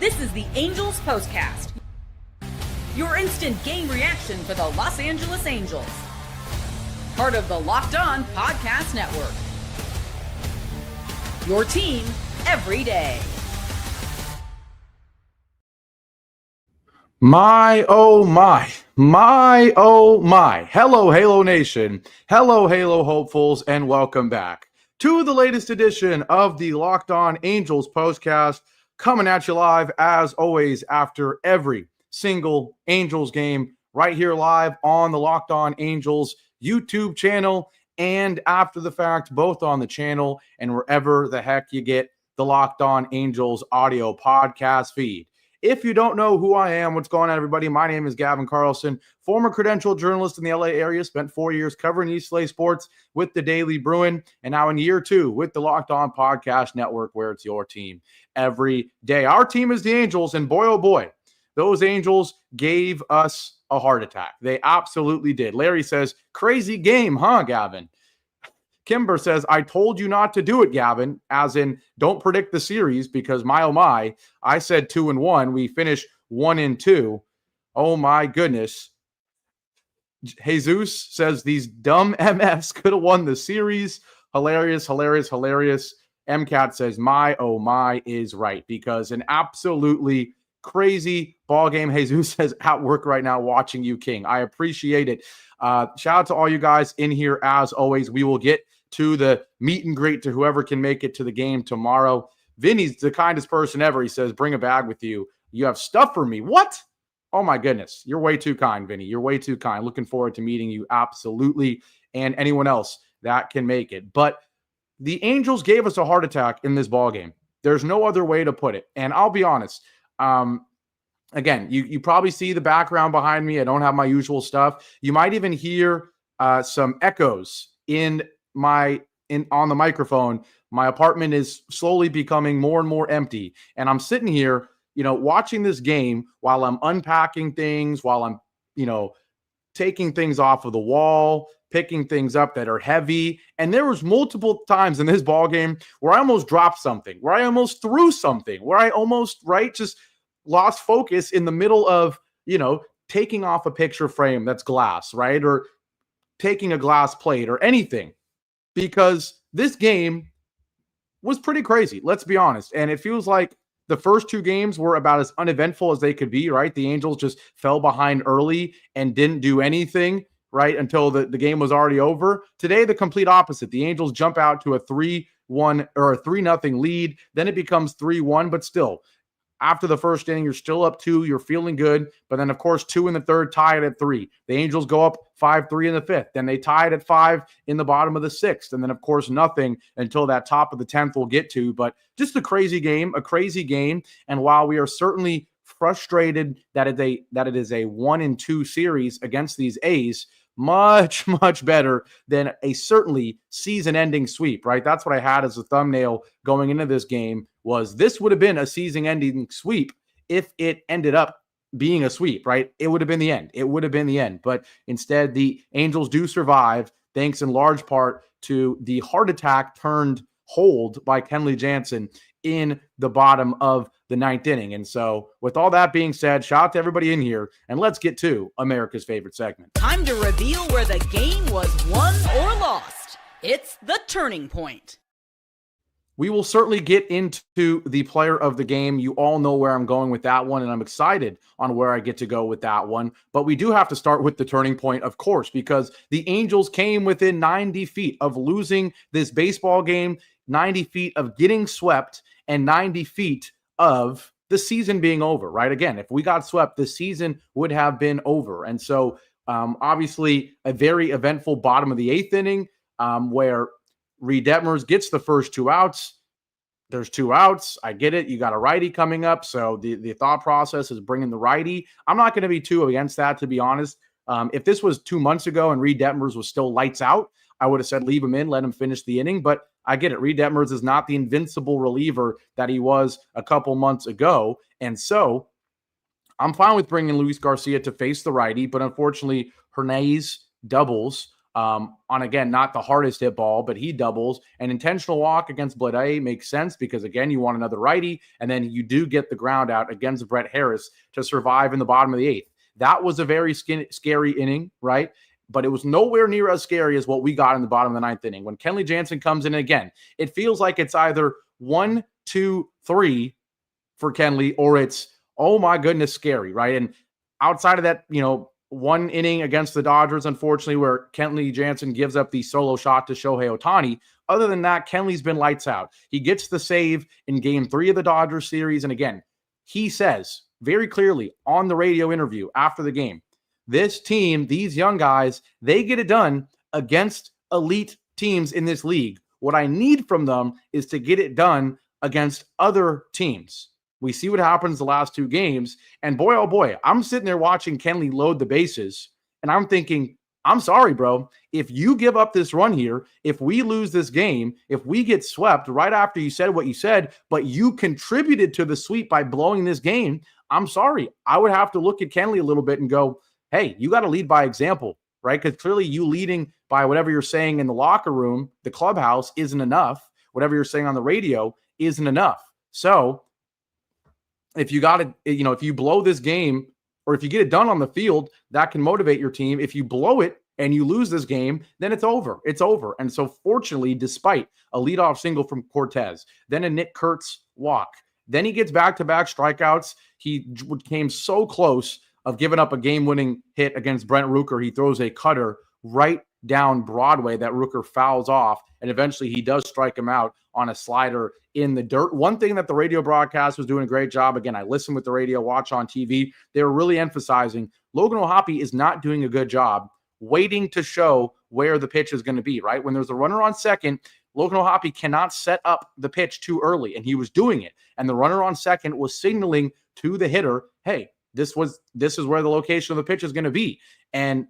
This is the Angels Postcast, your instant game reaction for the Los Angeles Angels. Part of the Locked On Podcast Network. Your team every day. My, oh my, my, oh my. Hello, Halo Nation. Hello, Halo hopefuls, and welcome back to the latest edition of the Locked On Angels Postcast, coming at you live, as always, after every single Angels game, right here live on the Locked On Angels YouTube channel, and after the fact, both on the channel and wherever the heck you get the Locked On Angels audio podcast feed. If you don't know who I am, what's going on, everybody? My name is Gavin Carlson, former credentialed journalist in the LA area, spent 4 years covering East LA sports with the Daily Bruin, and now in year 2 with the Locked On Podcast Network, where it's your team every day. Our team is the Angels, and boy, oh boy, those Angels gave us a heart attack. They absolutely did. Larry says, crazy game, huh, Gavin? Kimber says, I told you not to do it, Gavin, as in don't predict the series because my, oh my, I said 2-1. We finished 1-2. Oh my goodness. Jesus says these dumb MFs could have won the series. Hilarious, hilarious, hilarious. MCAT says, my, oh my is right because an absolutely crazy ball game. Jesus says, at work right now watching you, King. I appreciate it. Shout out to all you guys in here. As always, we will get to the meet and greet to whoever can make it to the game tomorrow. Vinny's the kindest person ever. He says, bring a bag with you. You have stuff for me. What? Oh my goodness. You're way too kind, Vinny. You're way too kind. Looking forward to meeting you. Absolutely. And anyone else that can make it. But the Angels gave us a heart attack in this ball game. There's no other way to put it. And I'll be honest. Again, you probably see the background behind me. I don't have my usual stuff. You might even hear some echoes on the microphone. My apartment is slowly becoming more and more empty. And I'm sitting here, watching this game while I'm unpacking things, while I'm, taking things off of the wall, picking things up that are heavy. And there was multiple times in this ball game where I almost dropped something, where I almost threw something, where I almost, just lost focus in the middle of, taking off a picture frame that's glass, right? Or taking a glass plate or anything. Because this game was pretty crazy, let's be honest. And it feels like the first 2 games were about as uneventful as they could be, right? The Angels just fell behind early and didn't do anything, right, until the game was already over. Today, the complete opposite. The Angels jump out to a 3-1 or a 3-0 lead. Then it becomes 3-1, but still, after the first inning, you're still up 2. You're feeling good. But then, of course, 2 in the third, tie it at 3. The Angels go up 5-3 in the 5th. Then they tie it at 5 in the bottom of the 6th. And then, of course, nothing until that top of the 10th we'll get to. But just a crazy game. And while we are certainly frustrated that it is a 1-2 series against these A's, much, much better than a certainly season-ending sweep, right? That's what I had as a thumbnail going into this game, was this would have been a season-ending sweep if it ended up being a sweep, right? It would have been the end. But instead, the Angels do survive, thanks in large part to the heart attack turned hold by Kenley Jansen in the bottom of the 9th inning. And so with all that being said, shout out to everybody in here, and let's get to America's favorite segment. Time to reveal where the game was won or lost. It's the turning point. We will certainly get into the player of the game. You all know where I'm going with that one, and I'm excited on where I get to go with that one. But we do have to start with the turning point, of course, because the Angels came within 90 feet of losing this baseball game, 90 feet of getting swept, and 90 feet of the season being over, right? Again, if we got swept, the season would have been over. And so obviously a very eventful bottom of the 8th inning where Reed Detmers gets the first 2 outs. There's 2 outs. I get it. You got a righty coming up. So the thought process is bringing the righty. I'm not going to be too against that, to be honest. If this was 2 months ago and Reed Detmers was still lights out, I would have said leave him in, let him finish the inning. But I get it. Reed Detmers is not the invincible reliever that he was a couple months ago. And so I'm fine with bringing Luis Garcia to face the righty. But unfortunately, Hernandez doubles on, again, not the hardest hit ball, but he doubles. An intentional walk against Blade makes sense because, again, you want another righty, and then you do get the ground out against Brett Harris to survive in the bottom of the 8th. That was a very scary inning, right? But it was nowhere near as scary as what we got in the bottom of the 9th inning. When Kenley Jansen comes in again, it feels like it's either 1, 2, 3 for Kenley, or it's, oh my goodness, scary, right? And outside of that, one inning against the Dodgers, unfortunately, where Kenley Jansen gives up the solo shot to Shohei Ohtani. Other than that, Kenley's been lights out. He gets the save in Game 3 of the Dodgers series. And again, he says very clearly on the radio interview after the game, this team, these young guys, they get it done against elite teams in this league. What I need from them is to get it done against other teams. We see what happens the last 2 games. And boy, oh boy, I'm sitting there watching Kenley load the bases. And I'm thinking, I'm sorry, bro. If you give up this run here, if we lose this game, if we get swept right after you said what you said, but you contributed to the sweep by blowing this game, I'm sorry. I would have to look at Kenley a little bit and go, hey, you got to lead by example, right? Because clearly you leading by whatever you're saying in the locker room, the clubhouse, isn't enough. Whatever you're saying on the radio isn't enough. So if you got to, if you blow this game, or if you get it done on the field, that can motivate your team. If you blow it and you lose this game, then it's over. It's over. And so fortunately, despite a leadoff single from Cortez, then a Nick Kurtz walk, then he gets back-to-back strikeouts. He came so close of giving up a game-winning hit against Brent Rooker. He throws a cutter right down Broadway that Rooker fouls off, and eventually he does strike him out on a slider in the dirt. One thing that the radio broadcast was doing a great job, again, I listen with the radio, watch on TV, they were really emphasizing Logan O'Hoppe is not doing a good job waiting to show where the pitch is going to be, right? When there's a runner on second, Logan O'Hoppe cannot set up the pitch too early, and he was doing it. And the runner on second was signaling to the hitter, hey, this is where the location of the pitch is going to be. And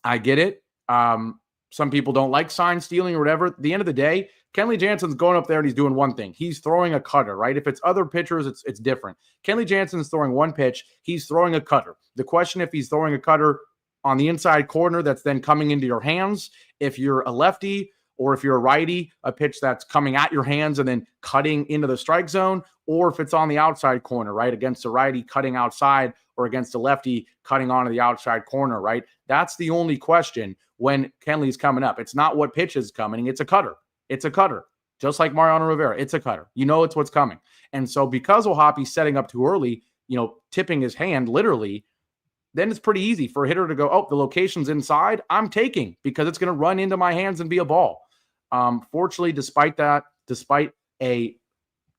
I get it. Some people don't like sign stealing or whatever. At the end of the day, Kenley Jansen's going up there and he's doing one thing. He's throwing a cutter, right? If it's other pitchers, it's different. Kenley Jansen's throwing one pitch. He's throwing a cutter. The question, if he's throwing a cutter on the inside corner that's then coming into your hands, if you're a lefty or if you're a righty, a pitch that's coming at your hands and then cutting into the strike zone, or if it's on the outside corner, right, against a righty cutting outside or against a lefty cutting onto the outside corner, right? That's the only question when Kenley's coming up. It's not what pitch is coming. It's a cutter. It's a cutter. Just like Mariano Rivera, it's a cutter. It's what's coming. And so because O'Hoppe's setting up too early, tipping his hand literally, then it's pretty easy for a hitter to go, oh, the location's inside, I'm taking, because it's going to run into my hands and be a ball. Fortunately, despite a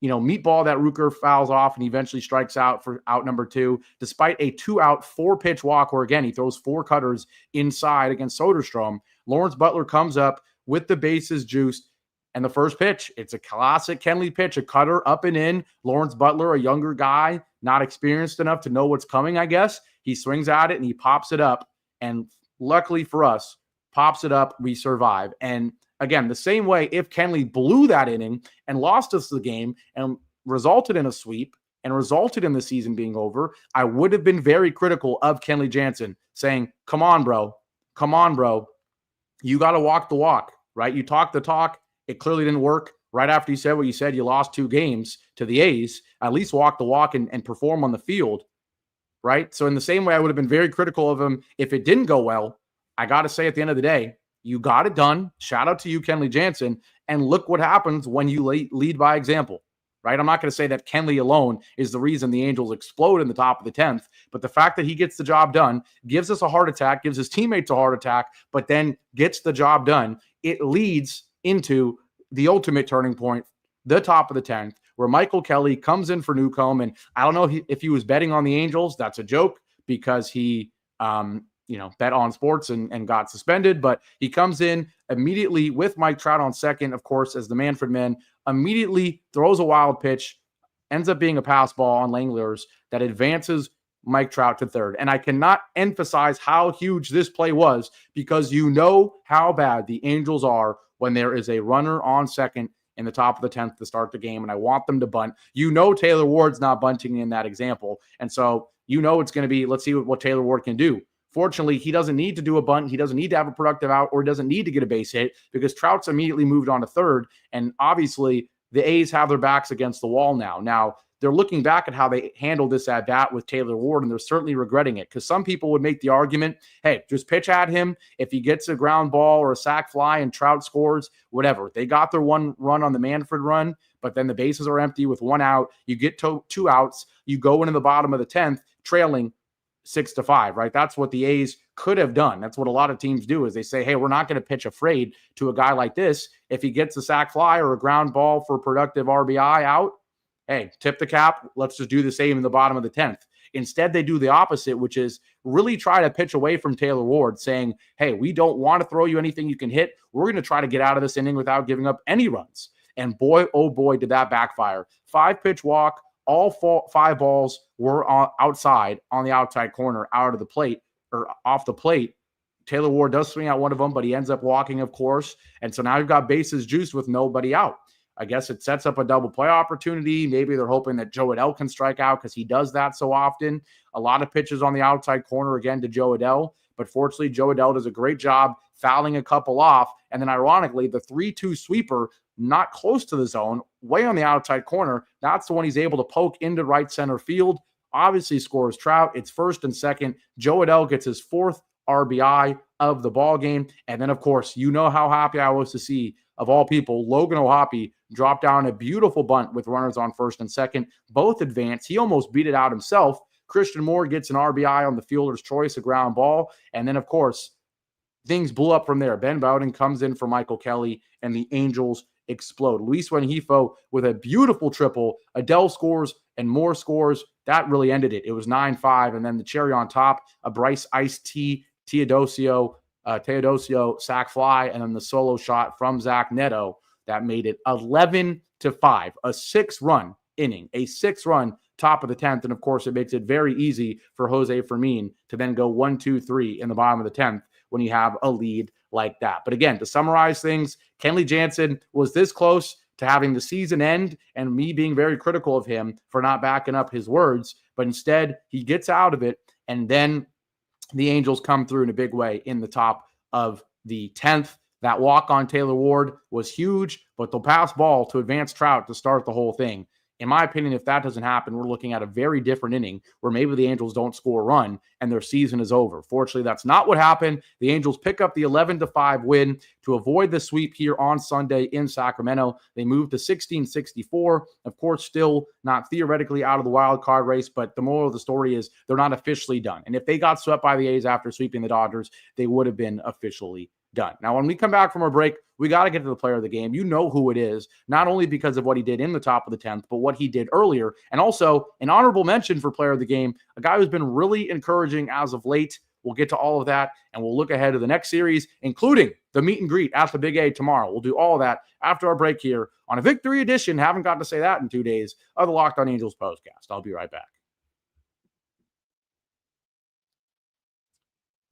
meatball that Rooker fouls off and eventually strikes out for out number 2, despite a 2-out 4-pitch walk where, again, he throws 4 cutters inside against Soderstrom, Lawrence Butler comes up with the bases juiced, and the first pitch, it's a classic Kenley pitch, a cutter up and in. Lawrence Butler, a younger guy, not experienced enough to know what's coming, I guess. He swings at it and he pops it up, and luckily for us, pops it up, we survive. And again, the same way, if Kenley blew that inning and lost us the game and resulted in a sweep and resulted in the season being over, I would have been very critical of Kenley Jansen, saying, come on, bro. You got to walk the walk, right? You talk the talk. It clearly didn't work. Right after you said what you said, you lost 2 games to the A's. At least walk the walk and perform on the field, right? So in the same way, I would have been very critical of him if it didn't go well. I got to say, at the end of the day, you got it done. Shout out to you, Kenley Jansen. And look what happens when you lead by example, right? I'm not going to say that Kenley alone is the reason the Angels explode in the top of the 10th, but the fact that he gets the job done, gives us a heart attack, gives his teammates a heart attack, but then gets the job done, it leads into the ultimate turning point, the top of the 10th, where Michael Kelly comes in for Newcomb. And I don't know if he was betting on the Angels. That's a joke because he bet on sports and got suspended, but he comes in immediately with Mike Trout on second, of course, as the Manfred man, immediately throws a wild pitch, ends up being a pass ball on Langeliers that advances Mike Trout to third. And I cannot emphasize how huge this play was, because you know how bad the Angels are when there is a runner on second in the top of the 10th to start the game, and I want them to bunt. Taylor Ward's not bunting in that example. And so it's going to be, let's see what Taylor Ward can do. Fortunately, he doesn't need to do a bunt. He doesn't need to have a productive out, or he doesn't need to get a base hit because Trout's immediately moved on to third. And obviously, the A's have their backs against the wall now. Now, they're looking back at how they handled this at bat with Taylor Ward, and they're certainly regretting it because some people would make the argument, hey, just pitch at him. If he gets a ground ball or a sac fly and Trout scores, whatever. They got their one run on the Manfred run, but then the bases are empty with one out. You get two outs. You go into the bottom of the 10th, trailing 6-5, right? That's what the A's could have done. That's what a lot of teams do is they say, hey, we're not going to pitch afraid to a guy like this. If he gets a sac fly or a ground ball for a productive RBI out, hey, tip the cap. Let's just do the same in the bottom of the 10th. Instead, they do the opposite, which is really try to pitch away from Taylor Ward, saying, hey, we don't want to throw you anything you can hit. We're going to try to get out of this inning without giving up any runs. And boy, oh boy, did that backfire. 5-pitch walk. All 5 balls were outside on the outside corner, out of the plate or off the plate. Taylor Ward does swing out one of them, but he ends up walking, of course. And so now you've got bases juiced with nobody out. I guess it sets up a double play opportunity. Maybe they're hoping that Jo Adell can strike out because he does that so often. A lot of pitches on the outside corner again to Jo Adell. But fortunately, Jo Adell does a great job fouling a couple off. And then ironically, the 3-2 sweeper, not close to the zone, way on the outside corner, that's the one he's able to poke into right center field. Obviously scores Trout. It's first and second. Jo Adell gets his 4th RBI of the ball game. And then, of course, you know how happy I was to see, of all people, Logan O'Hoppe drop down a beautiful bunt with runners on first and second. Both advance. He almost beat it out himself. Christian Moore gets an RBI on the fielder's choice, a ground ball. And then, of course, things blew up from there. Ben Bowden comes in for Michael Kelly, and the Angels explode. Luis Rengifo with a beautiful triple. Adell scores and Moore scores. That really ended it. It was 9-5. And then the cherry on top, a Bryce Teodosio sac fly, and then the solo shot from Zach Neto that made it 11-5. A 6-run inning, a 6-run top of the 10th. And of course, it makes it very easy for Jose Fermin to then go 1-2-3 in the bottom of the 10th when you have a lead like that. But again, to summarize things, Kenley Jansen was this close to having the season end and me being very critical of him for not backing up his words, but instead he gets out of it, and then the Angels come through in a big way in the top of the 10th. That walk on Taylor Ward was huge, but the pass ball to advance Trout to start the whole thing. In my opinion, if that doesn't happen, we're looking at a very different inning where maybe the Angels don't score a run and their season is over. Fortunately, that's not what happened. The Angels pick up the 11-5 win to avoid the sweep here on Sunday in Sacramento. They move to 16-64. Of course, still not theoretically out of the wild card race, but the moral of the story is they're not officially done. And if they got swept by the A's after sweeping the Dodgers, they would have been officially done. Now, when we come back from our break, we got to get to the player of the game. You know who it is, not only because of what he did in the top of the 10th, but what he did earlier. And also an honorable mention for player of the game, a guy who's been really encouraging as of late. We'll get to all of that, and we'll look ahead to the next series, including the meet and greet at the Big A tomorrow. We'll do all of that after our break here on a victory edition. Haven't gotten to say that in 2 days of the Locked On Angels Postcast. I'll be right back.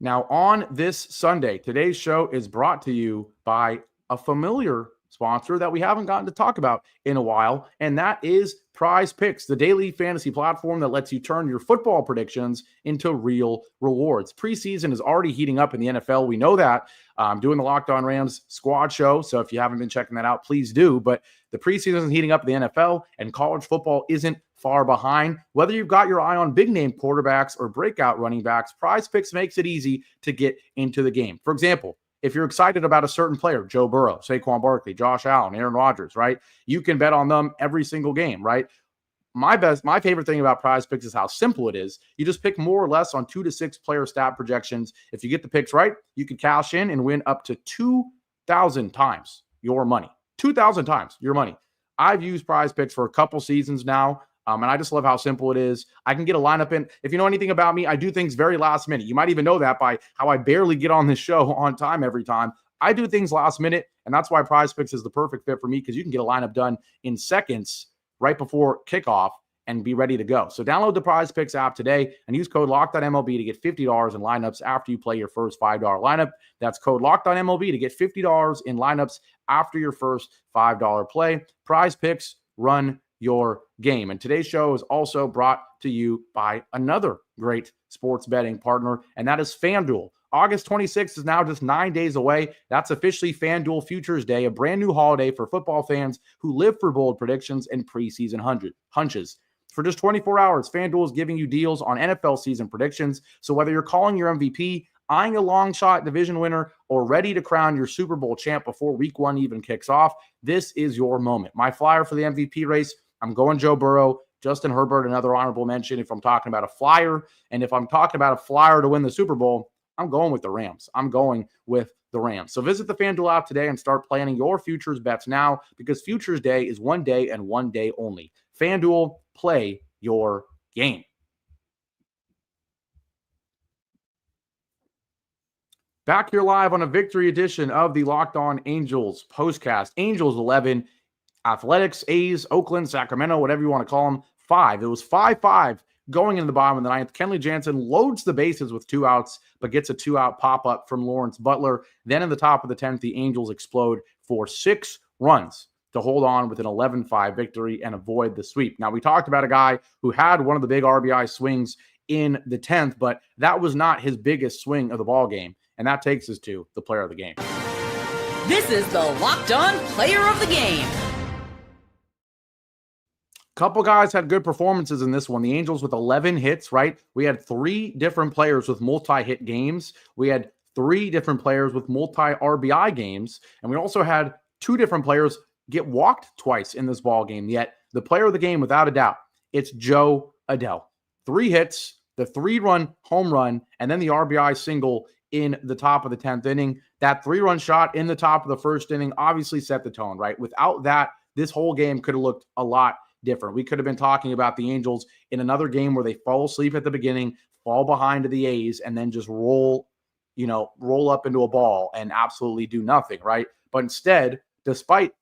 Now, on this Sunday, today's show is brought to you by a familiar sponsor that we haven't gotten to talk about in a while, and that is Prize Picks, the daily fantasy platform that lets you turn your football predictions into real rewards. Preseason is already heating up in the NFL. We know that. I'm doing the Locked On Rams squad show, so if you haven't been checking that out, please do. But the preseason is heating up in the NFL, and college football isn't far behind. Whether you've got your eye on big-name quarterbacks or breakout running backs, Prize Picks makes it easy to get into the game. For example, if you're excited about a certain player, Joe Burrow, Saquon Barkley, Josh Allen, Aaron Rodgers, right? You can bet on them every single game, right? My favorite thing about Prize Picks is how simple it is. You just pick more or less on 2 to 6 player stat projections. If you get the picks right, you can cash in and win up to 2,000 times your money. 2,000 times your money. I've used Prize Picks for a couple seasons now. And I just love how simple it is. I can get a lineup in. If you know anything about me, I do things very last minute. You might even know that by how I barely get on this show on time every time. I do things last minute, and that's why Prize Picks is the perfect fit for me, because you can get a lineup done in seconds right before kickoff and be ready to go. So download the Prize Picks app today and use code LOCKEDONMLB to get $50 in lineups after you play your first $5 lineup. That's code LOCKEDONMLB to get $50 in lineups after your first $5 play. Prize Picks, run your game. And today's show is also brought to you by another great sports betting partner, and that is FanDuel. August 26th is now just 9 days away. That's officially FanDuel Futures Day, a brand new holiday for football fans who live for bold predictions and preseason hunches. For just 24 hours, FanDuel is giving you deals on NFL season predictions. So whether you're calling your MVP, eyeing a long shot division winner, or ready to crown your Super Bowl champ before week 1 even kicks off, this is your moment. My flyer for the MVP race, I'm going Joe Burrow. Justin Herbert, another honorable mention if I'm talking about a flyer. And if I'm talking about a flyer to win the Super Bowl, I'm going with the Rams. I'm going with the Rams. So visit the FanDuel app today and start planning your futures bets now, because Futures Day is one day and one day only. FanDuel, play your game. Back here live on a victory edition of the Locked On Angels Postcast. Angels 11, Athletics, A's, Oakland, Sacramento, whatever you want to call them, 5. It was 5-5 going into the bottom of the ninth. Kenley Jansen loads the bases with 2 outs, but gets a 2-out pop-up from Lawrence Butler. Then in the top of the 10th, the Angels explode for 6 runs to hold on with an 11-5 victory and avoid the sweep. Now, we talked about a guy who had one of the big RBI swings in the 10th, but that was not his biggest swing of the ball game. And that takes us to the player of the game. This is the Locked On Player of the Game. Couple guys had good performances in this one. The Angels with 11 hits, right? We had 3 different players with multi-hit games. We had 3 different players with multi-RBI games. And we also had 2 different players get walked twice in this ball game. Yet the player of the game, without a doubt, it's Jo Adell. 3 hits, the 3-run home run, and then the RBI single in the top of the 10th inning. That 3-run shot in the top of the first inning obviously set the tone, right? Without that, this whole game could have looked a lot different. We could have been talking about the Angels in another game where they fall asleep at the beginning, fall behind to the A's, and then just roll up into a ball and absolutely do nothing, right? But instead, despite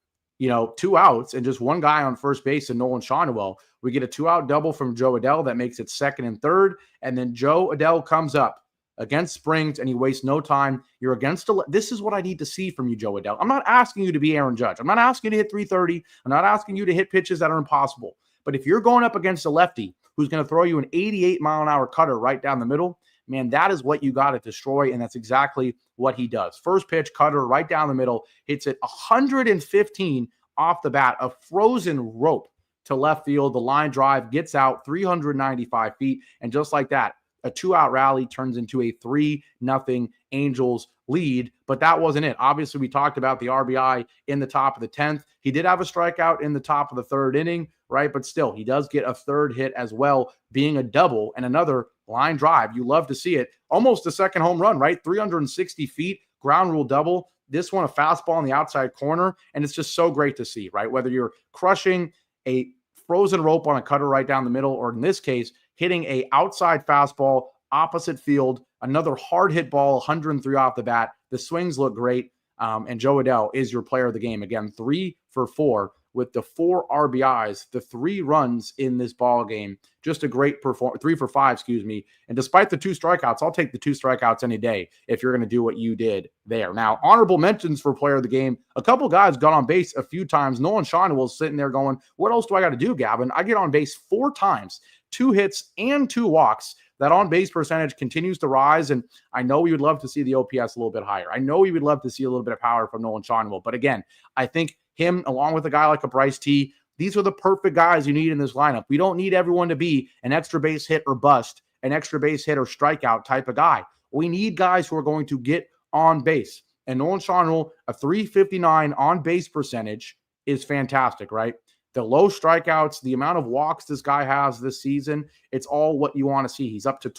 2 outs and just 1 guy on first base and Nolan Schanuel, we get a 2-out double from Jo Adell that makes it 2nd and 3rd, and then Jo Adell comes up against Springs, and he wastes no time. You're against this is what I need to see from you, Jo Adell. I'm not asking you to be Aaron Judge. I'm not asking you to hit 330. I'm not asking you to hit pitches that are impossible. But if you're going up against a lefty who's going to throw you an 88-mile-an-hour cutter right down the middle, man, that is what you got to destroy, and that's exactly what he does. First pitch, cutter right down the middle, hits it 115 off the bat, a frozen rope to left field. The line drive gets out 395 feet, and just like that, a 2-out rally turns into a 3-0 Angels lead, but that wasn't it. Obviously, we talked about the RBI in the top of the 10th. He did have a strikeout in the top of the 3rd inning, right? But still, he does get a 3rd hit as well, being a double and another line drive. You love to see it. Almost a 2nd home run, right? 360 feet, ground rule double. This one, a fastball in the outside corner, and it's just so great to see, right? Whether you're crushing a frozen rope on a cutter right down the middle, or in this case, hitting a outside fastball opposite field, another hard hit ball, 103 off the bat. The swings look great, and Jo Adell is your player of the game. Again, 3 for 4 with the 4 RBIs, the 3 runs in this ball game. Just a great performance. 3 for 5, excuse me. And despite the 2 strikeouts, I'll take the 2 strikeouts any day if you're going to do what you did there. Now, honorable mentions for player of the game. A couple guys got on base a few times. Nolan Schanuel sitting there going, what else do I got to do, Gavin? I get on base 4 times, 2 hits and 2 walks. That on-base percentage continues to rise, and I know we would love to see the OPS a little bit higher. I know we would love to see a little bit of power from Nolan Schanuel. But again, I think him, along with a guy like a Bryce T, these are the perfect guys you need in this lineup. We don't need everyone to be an extra base hit or bust, an extra base hit or strikeout type of guy. We need guys who are going to get on base. And Nolan Schanuel, a 359 on-base percentage is fantastic, right? The low strikeouts, the amount of walks this guy has this season, it's all what you want to see. He's up to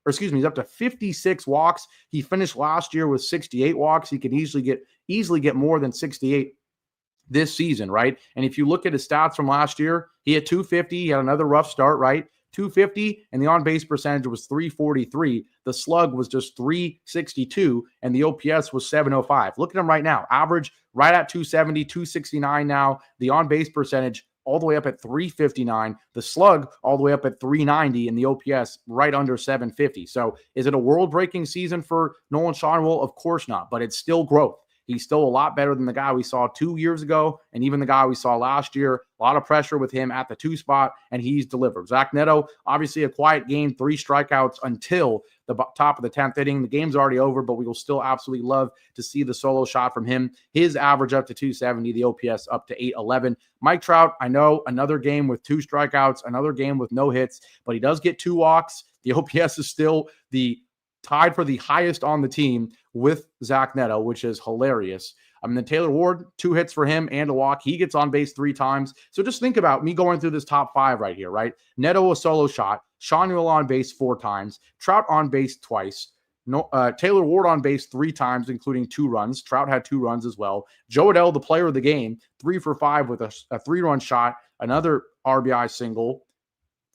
he's up to 56 walks. He finished last year with 68 walks. He can easily get more than 68 this season, right? And if you look at his stats from last year, he had 250. He had another rough start, right? 250, and the on-base percentage was 343. The slug was just 362, and the OPS was 705. Look at him right now. Average right at 270, 269 now. The on-base percentage all the way up at 359. The slug all the way up at 390, and the OPS right under 750. So is it a world-breaking season for Nolan Schanuel? Of course not, but it's still growth. he's still a lot better than the guy we saw 2 years ago and even the guy we saw last year. A lot of pressure with him at the 2 spot, and he's delivered. Zach Neto, obviously a quiet game, 3 strikeouts until the top of the 10th inning. The game's already over, but we will still absolutely love to see the solo shot from him. His average up to 270, the OPS up to 811. Mike Trout, I know, another game with 2 strikeouts, another game with no hits, but he does get 2 walks. The OPS is still tied for the highest on the team with Zach Neto, which is hilarious. Then Taylor Ward, 2 hits for him and a walk. He gets on base 3 times. So just think about me going through this top 5 right here, right? Neto, a solo shot. Sean Newell on base 4 times. Trout on base twice. Taylor Ward on base 3 times, including 2 runs. Trout had 2 runs as well. Jo Adell, the player of the game, 3 for 5 with a 3-run shot. Another RBI single.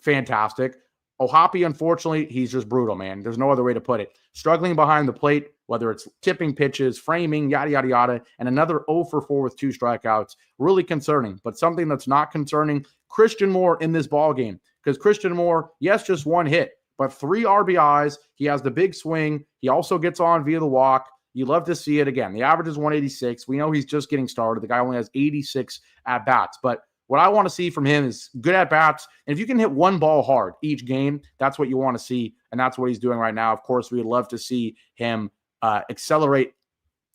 Fantastic. Ohapi, unfortunately, he's just brutal, man. There's no other way to put it. Struggling behind the plate, whether it's tipping pitches, framing, yada, yada, yada, and another 0 for 4 with 2 strikeouts. Really concerning, but something that's not concerning, Christian Moore in this ballgame. Because Christian Moore, yes, just 1 hit, but 3 RBIs. He has the big swing. He also gets on via the walk. You love to see it again. The average is 186. We know he's just getting started. The guy only has 86 at-bats, but what I want to see from him is good at-bats. And if you can hit 1 ball hard each game, that's what you want to see, and that's what he's doing right now. Of course, we'd love to see him accelerate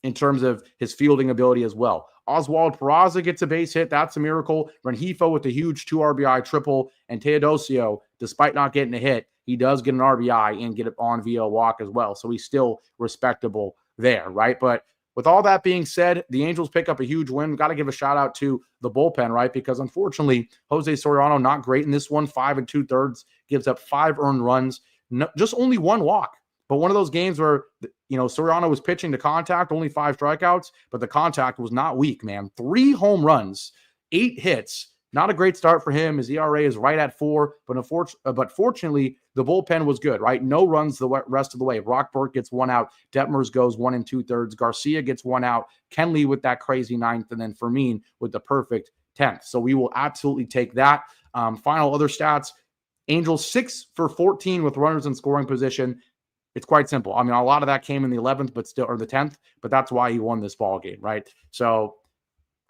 in terms of his fielding ability as well. Oswald Peraza gets a base hit. That's a miracle. Rengifo with a huge 2 RBI triple. And Teodosio, despite not getting a hit, he does get an RBI and get it on via a walk as well. So he's still respectable there, right? But with all that being said, the Angels pick up a huge win. We've got to give a shout out to the bullpen, right? Because unfortunately, Jose Soriano not great in this one. 5 2/3, gives up 5 earned runs, just only 1 walk. But one of those games where, Soriano was pitching to contact, only 5 strikeouts, but the contact was not weak, man. 3 home runs, 8 hits. Not a great start for him. His ERA is right at 4, but fortunately, the bullpen was good, right? No runs the rest of the way. Brock Burke gets 1 out. Detmers goes 1 2/3. Garcia gets 1 out. Kenley with that crazy 9th, and then Fermin with the perfect 10th. So we will absolutely take that. Final other stats, Angels 6 for 14 with runners in scoring position. It's quite simple. I mean, a lot of that came in the 11th, or the 10th, but that's why he won this ball game, right? So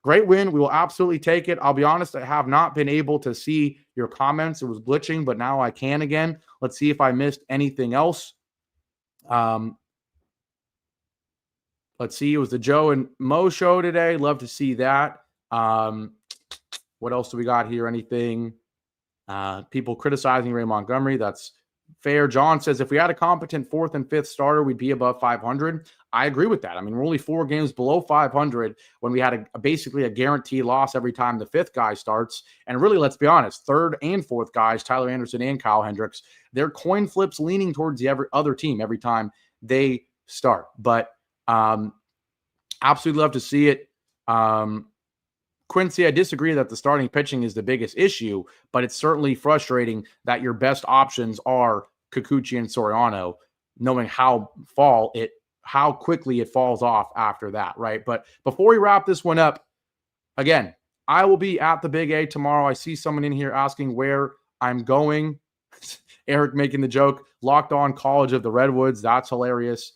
great win. We will absolutely take it. I'll be honest, I have not been able to see your comments. It was glitching, but now I can again. Let's see if I missed anything else. Let's see. It was the Joe and Mo show today. Love to see that. What else do we got here? Anything? People criticizing Ray Montgomery. That's fair. John says, if we had a competent 4th and 5th starter, we'd be above 500. I agree with that. I mean, we're only 4 games below 500 when we had basically a guaranteed loss every time the 5th guy starts. And really, let's be honest, 3rd and 4th guys, Tyler Anderson and Kyle Hendricks, they're coin flips leaning towards the other team every time they start. But absolutely love to see it. Quincy, I disagree that the starting pitching is the biggest issue, but it's certainly frustrating that your best options are Kikuchi and Soriano, knowing how quickly it falls off after that, right? But before we wrap this one up, again, I will be at the Big A tomorrow. I see someone in here asking where I'm going. Eric making the joke, Locked On College of the Redwoods. That's hilarious.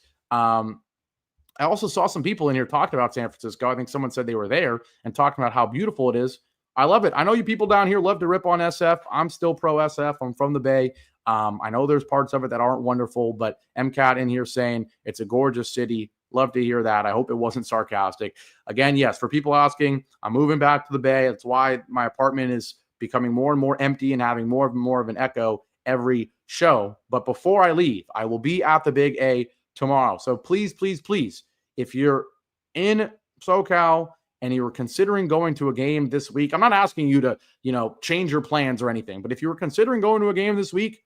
I also saw some people in here talking about San Francisco. I think someone said they were there and talking about how beautiful it is. I love it. I know you people down here love to rip on SF. I'm still pro SF. I'm from the Bay. I know there's parts of it that aren't wonderful, but MCAT in here saying it's a gorgeous city. Love to hear that. I hope it wasn't sarcastic. Again, yes, for people asking, I'm moving back to the Bay. That's why my apartment is becoming more and more empty and having more and more of an echo every show. But before I leave, I will be at the Big A tomorrow. So please, please, please, if you're in SoCal and you were considering going to a game this week, I'm not asking you to, change your plans or anything, but if you were considering going to a game this week,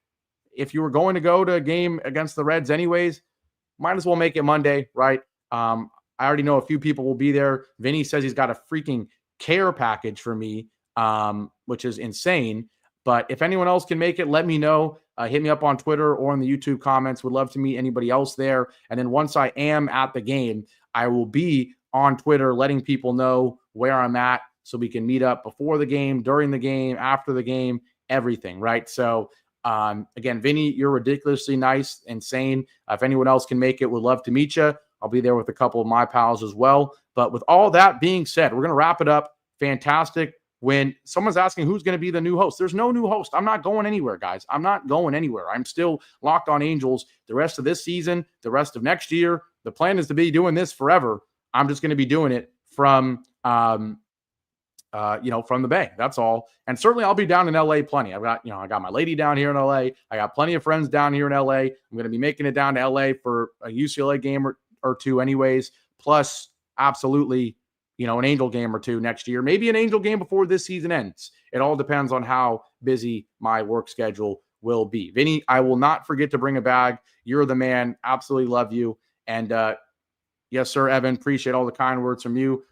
if you were going to go to a game against the Reds anyways, might as well make it Monday, right? I already know a few people will be there. Vinny says he's got a freaking care package for me, which is insane. But if anyone else can make it, let me know. Hit me up on Twitter or in the YouTube comments. Would love to meet anybody else there. And then once I am at the game, I will be on Twitter letting people know where I'm at so we can meet up before the game, during the game, after the game, everything, right? So, again, Vinny, you're ridiculously nice, insane. If anyone else can make it, would love to meet you. I'll be there with a couple of my pals as well. But with all that being said, we're going to wrap it up. Fantastic. When someone's asking who's going to be the new host, there's no new host. I'm not going anywhere, guys. I'm not going anywhere. I'm still Locked On Angels the rest of this season, the rest of next year. The plan is to be doing this forever. I'm just going to be doing it from from the Bay. That's all. And certainly I'll be down in LA plenty. I got my lady down here in LA. I got plenty of friends down here in LA. I'm going to be making it down to LA for a UCLA game or two anyways. Plus, absolutely, an Angel game or two next year. Maybe an Angel game before this season ends. It all depends on how busy my work schedule will be. Vinny, I will not forget to bring a bag. You're the man. Absolutely love you. And yes, sir, Evan, appreciate all the kind words from you.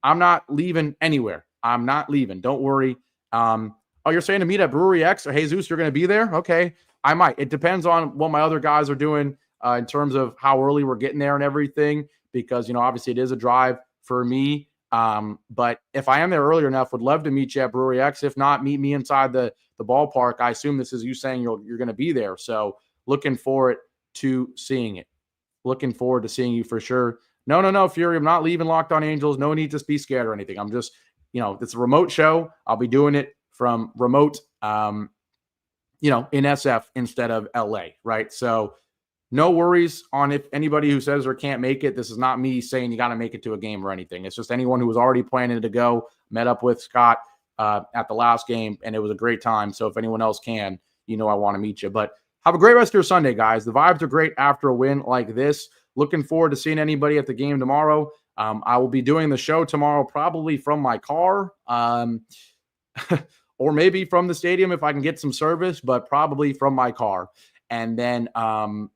I'm not leaving anywhere. I'm not leaving. Don't worry. You're saying to meet at Brewery X or Jesus, you're going to be there? Okay. I might. It depends on what my other guys are doing in terms of how early we're getting there and everything, because, obviously it is a drive for me. But if I am there early enough, would love to meet you at Brewery X. If not, meet me inside the ballpark. I assume this is you saying you're going to be there. So looking forward to seeing it. Looking forward to seeing you for sure. No, Fury. I'm not leaving Locked On Angels. No need to be scared or anything. I'm just, it's a remote show. I'll be doing it from remote, in SF instead of LA, right? So no worries on if anybody who says or can't make it. This is not me saying you got to make it to a game or anything. It's just anyone who was already planning to go, met up with Scott at the last game, and it was a great time. So if anyone else can, I want to meet you. But have a great rest of your Sunday, guys. The vibes are great after a win like this. Looking forward to seeing anybody at the game tomorrow. I will be doing the show tomorrow probably from my car or maybe from the stadium if I can get some service, but probably from my car. And then, and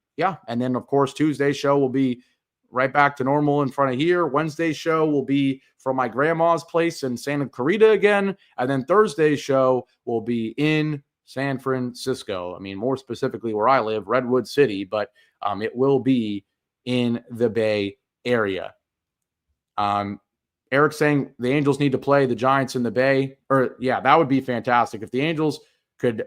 then, of course, Tuesday's show will be right back to normal in front of here. Wednesday's show will be from my grandma's place in Santa Clarita again. And then Thursday's show will be in San Francisco. I mean, more specifically where I live, Redwood City, but it will be in the Bay Area. Eric saying the Angels need to play the Giants in the Bay. That would be fantastic. If the Angels could,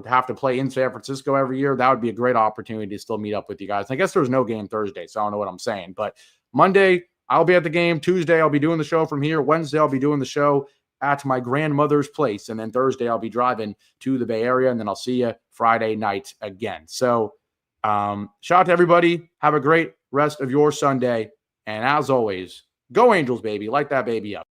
have to play in San Francisco every year, that would be a great opportunity to still meet up with you guys. I guess there's no game Thursday, so I don't know what I'm saying. But Monday, I'll be at the game. Tuesday, I'll be doing the show from here. Wednesday, I'll be doing the show at my grandmother's place. And then Thursday, I'll be driving to the Bay Area, and then I'll see you Friday night again. So shout out to everybody. Have a great rest of your Sunday. And as always, go Angels, baby. Light that baby up.